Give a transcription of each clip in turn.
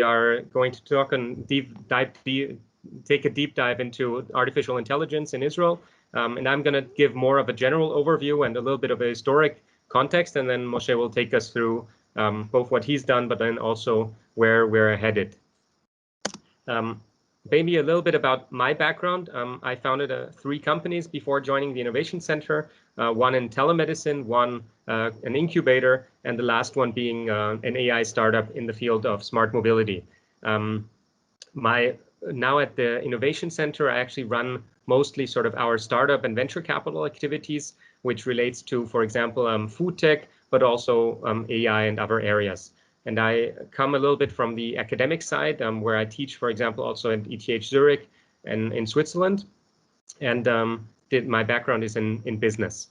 are going to talk and take a deep dive into artificial intelligence in Israel. And I'm going to give more of a general overview and a little bit of a historic context. And then Moshe will take us through both what he's done, but then also where we're headed. Maybe a little bit about my background. I founded 3 companies before joining the Innovation Center, one in telemedicine, one an incubator, and the last one being an AI startup in the field of smart mobility. Now at the Innovation Center, I actually run mostly sort of our startup and venture capital activities, which relates to, for example, food tech, but also AI and other areas. And I come a little bit from the academic side, where I teach, for example, also at ETH Zurich and in Switzerland. And my background is in business.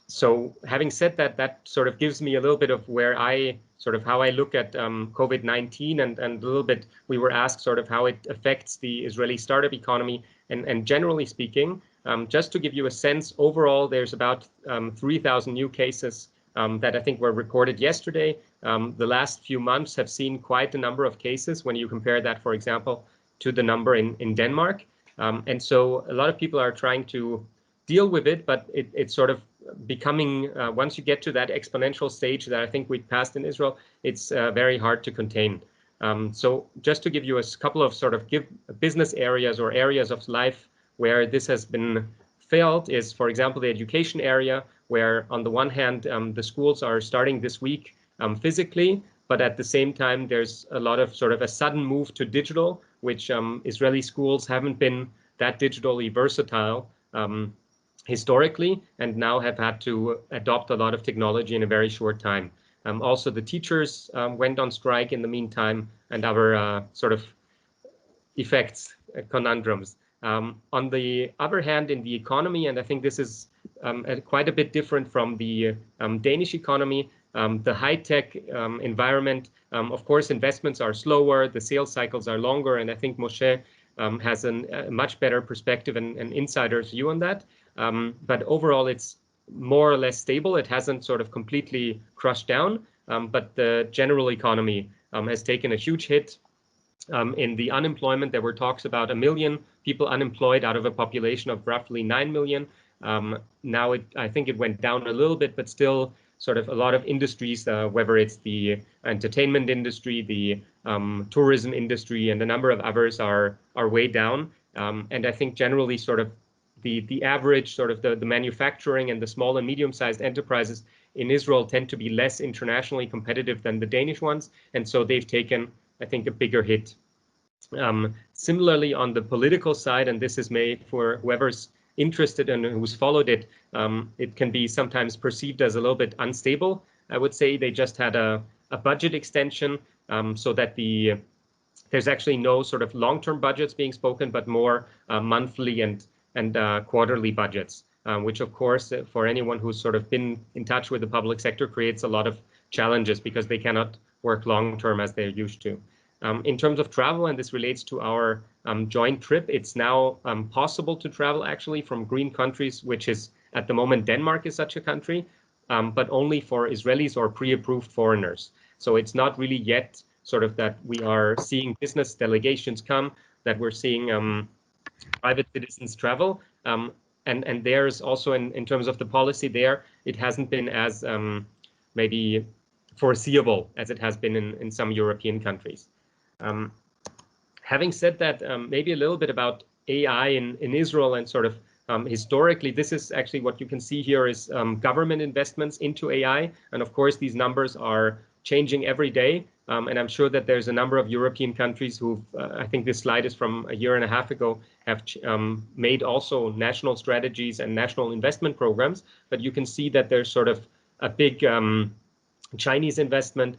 So having said that, that sort of gives me a little bit of where how I look at COVID-19 and a little bit, we were asked sort of how it affects the Israeli startup economy. And generally speaking, just to give you a sense, overall, there's about 3,000 new cases that I think were recorded yesterday. The last few months have seen quite a number of cases when you compare that, for example, to the number in Denmark. And so a lot of people are trying to deal with it, but it's sort of becoming, once you get to that exponential stage that I think we passed in Israel, it's very hard to contain. So just to give you a couple of sort of business areas or areas of life where this has been felt is, for example, the education area, where on the one hand, the schools are starting this week physically, but at the same time, there's a lot of sort of a sudden move to digital, which Israeli schools haven't been that digitally versatile historically, and now have had to adopt a lot of technology in a very short time. Also, the teachers went on strike in the meantime, and other sort of effects, conundrums. On the other hand, in the economy, and I think this is quite a bit different from the Danish economy, the high-tech environment, of course, investments are slower, the sales cycles are longer, and I think Moshe has a much better perspective and insider's view on that. But overall, it's more or less stable. It hasn't sort of completely crushed down, but the general economy has taken a huge hit. In the unemployment, there were talks about 1 million people unemployed out of a population of roughly 9 million. Now I think it went down a little bit, but still sort of a lot of industries, whether it's the entertainment industry, the tourism industry, and a number of others are way down. And I think generally sort of the average sort of the manufacturing and the small and medium-sized enterprises in Israel tend to be less internationally competitive than the Danish ones. And so they've taken, I think, a bigger hit. Similarly, on the political side, and this is made for whoever's interested and who's followed it, it can be sometimes perceived as a little bit unstable. I would say they just had a budget extension so that there's actually no sort of long-term budgets being spoken, but more monthly and quarterly budgets, which of course, for anyone who's sort of been in touch with the public sector, creates a lot of challenges because they cannot work long-term as they're used to. In terms of travel, and this relates to our joint trip, it's now possible to travel actually from green countries, which is at the moment Denmark is such a country, but only for Israelis or pre-approved foreigners. So it's not really yet sort of that we are seeing business delegations come, that we're seeing private citizens travel. And there's also in terms of the policy there, it hasn't been as maybe foreseeable as it has been in some European countries. Having said that, maybe a little bit about AI in Israel and sort of historically, this is actually what you can see here is government investments into AI. And of course, these numbers are changing every day. And I'm sure that there's a number of European countries who, I think this slide is from a year and a half ago, have made also national strategies and national investment programs. But you can see that there's sort of a big Chinese investment,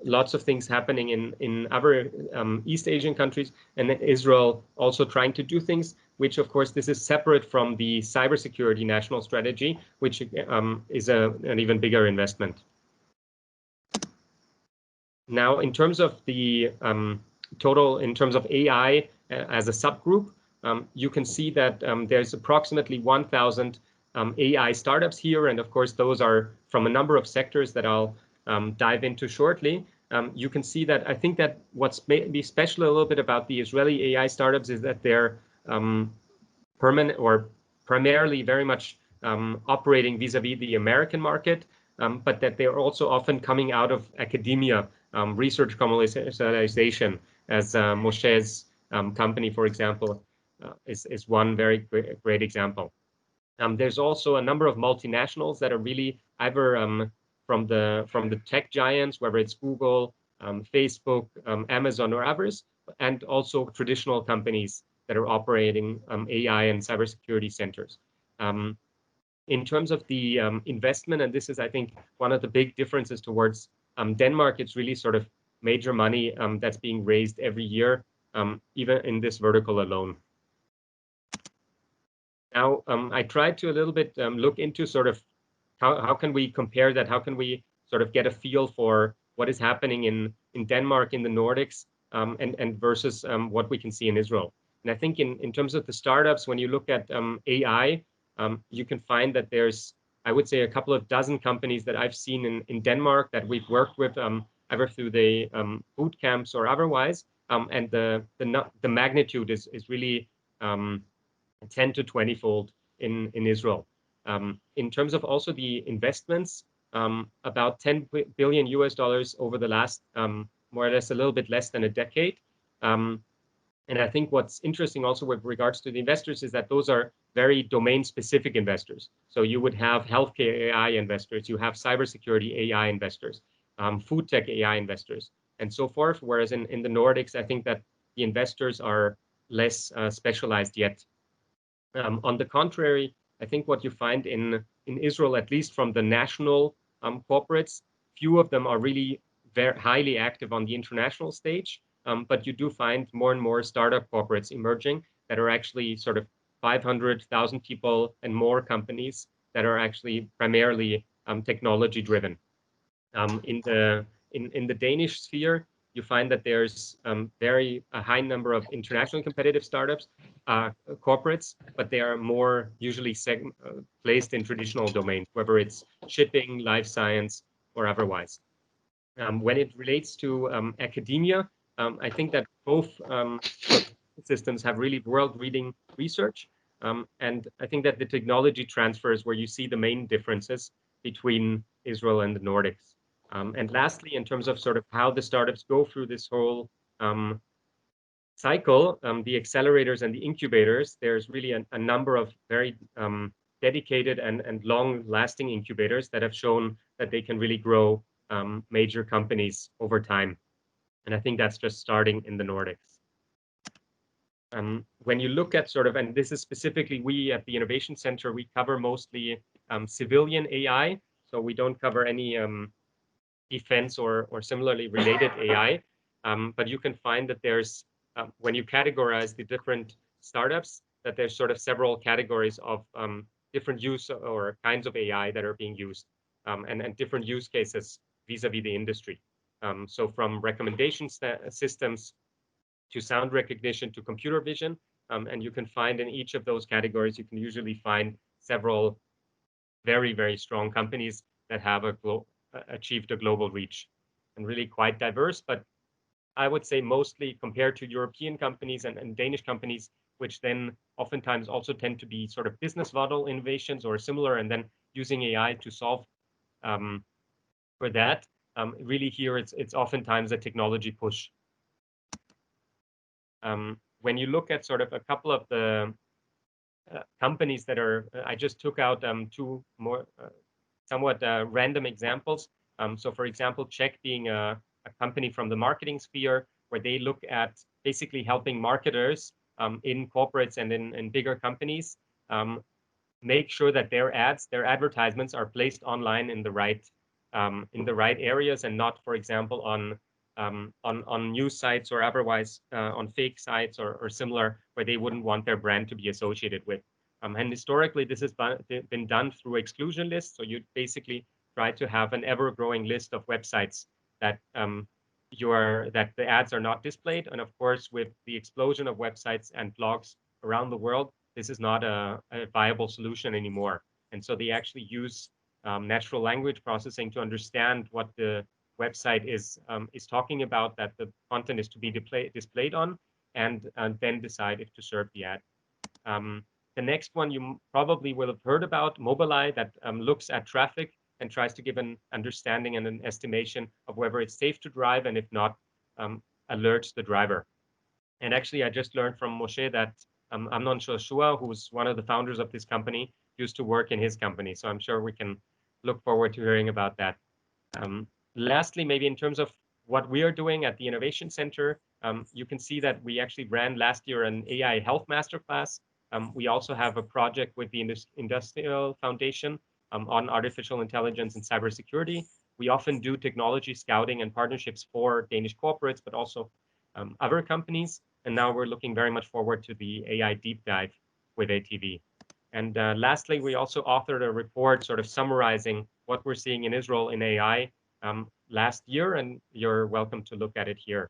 lots of things happening in other East Asian countries, and Israel also trying to do things, which of course this is separate from the cybersecurity national strategy, which is an even bigger investment. Now, in terms of the total, in terms of AI as a subgroup, you can see that there's approximately 1,000 AI startups here. And of course, those are from a number of sectors that I'll dive into shortly. you can see that I think that what's maybe special a little bit about the Israeli AI startups is that they're permanent or primarily very much operating vis-a-vis the American market, but that they're also often coming out of academia, research commercialization, as Moshe's company, for example, is one very great example. There's also a number of multinationals that are really either from the tech giants, whether it's Google, Facebook, Amazon, or others, and also traditional companies that are operating AI and cybersecurity centers. In terms of the investment, and this is, I think, one of the big differences towards Denmark, it's really sort of major money that's being raised every year, even in this vertical alone. Now, I tried to a little bit look into sort of how can we compare that? How can we sort of get a feel for what is happening in Denmark, in the Nordics, and versus what we can see in Israel? And I think in terms of the startups, when you look at AI, you can find that there's, I would say, a couple of dozen companies that I've seen in Denmark that we've worked with either through the boot camps or otherwise, and the magnitude is really 10 to 20 fold in Israel. In terms of also the investments, about 10 billion US dollars over the last more or less a little bit less than a decade. And I think what's interesting also with regards to the investors is that those are very domain specific investors. So you would have healthcare AI investors, you have cybersecurity AI investors, food tech AI investors, and so forth. Whereas in the Nordics, I think that the investors are less specialized yet. On the contrary, I think what you find in Israel, at least from the national corporates, few of them are really very highly active on the international stage. But you do find more and more startup corporates emerging that are actually sort of 500,000 people and more companies that are actually primarily technology driven. In the Danish sphere, you find that there's a high number of internationally competitive startups, corporates, but they are more usually placed in traditional domains, whether it's shipping, life science, or otherwise. When it relates to academia, I think that both systems have really world-leading research, and I think that the technology transfer is where you see the main differences between Israel and the Nordics. And lastly, in terms of sort of how the startups go through this whole cycle, the accelerators and the incubators, there's really a number of very dedicated and long-lasting incubators that have shown that they can really grow major companies over time. And I think that's just starting in the Nordics. When you look at sort of, and this is specifically we at the Innovation Center, we cover mostly civilian AI. So we don't cover any defense or similarly related AI. But you can find that there's, when you categorize the different startups, that there's sort of several categories of different use or kinds of AI that are being used, and different use cases vis-a-vis the industry. So from recommendation systems to sound recognition to computer vision, and you can find in each of those categories, you can usually find several very, very strong companies that have achieved a global reach and really quite diverse, but I would say mostly compared to European companies and Danish companies, which then oftentimes also tend to be sort of business model innovations or similar, and then using AI to solve for that. Really here, it's oftentimes a technology push. When you look at sort of a couple of the companies that are, I just took out two more somewhat random examples. So for example, Check being a company from the marketing sphere, where they look at basically helping marketers in corporates and in bigger companies make sure that their ads, their advertisements are placed online in the right areas, and not, for example, on news sites or otherwise on fake sites or similar, where they wouldn't want their brand to be associated with. And historically, this has been done through exclusion lists. So you basically try to have an ever-growing list of websites that that the ads are not displayed. And of course, with the explosion of websites and blogs around the world, this is not a viable solution anymore. And so they actually use natural language processing to understand what the website is talking about that the content is to be displayed on, and then decide if to serve the ad. The next one you probably will have heard about, Mobileye, that looks at traffic and tries to give an understanding and an estimation of whether it's safe to drive, and if not, alerts the driver. And actually, I just learned from Moshe that Amnon Shoshua, who's one of the founders of this company, used to work in his company. So I'm sure we can look forward to hearing about that. Lastly, maybe in terms of what we are doing at the Innovation Center, you can see that we actually ran last year an AI Health Masterclass. We also have a project with the Industrial Foundation on artificial intelligence and cybersecurity. We often do technology scouting and partnerships for Danish corporates, but also other companies. And now we're looking very much forward to the AI deep dive with ATV. And lastly, we also authored a report sort of summarizing what we're seeing in Israel in AI last year, and you're welcome to look at it here.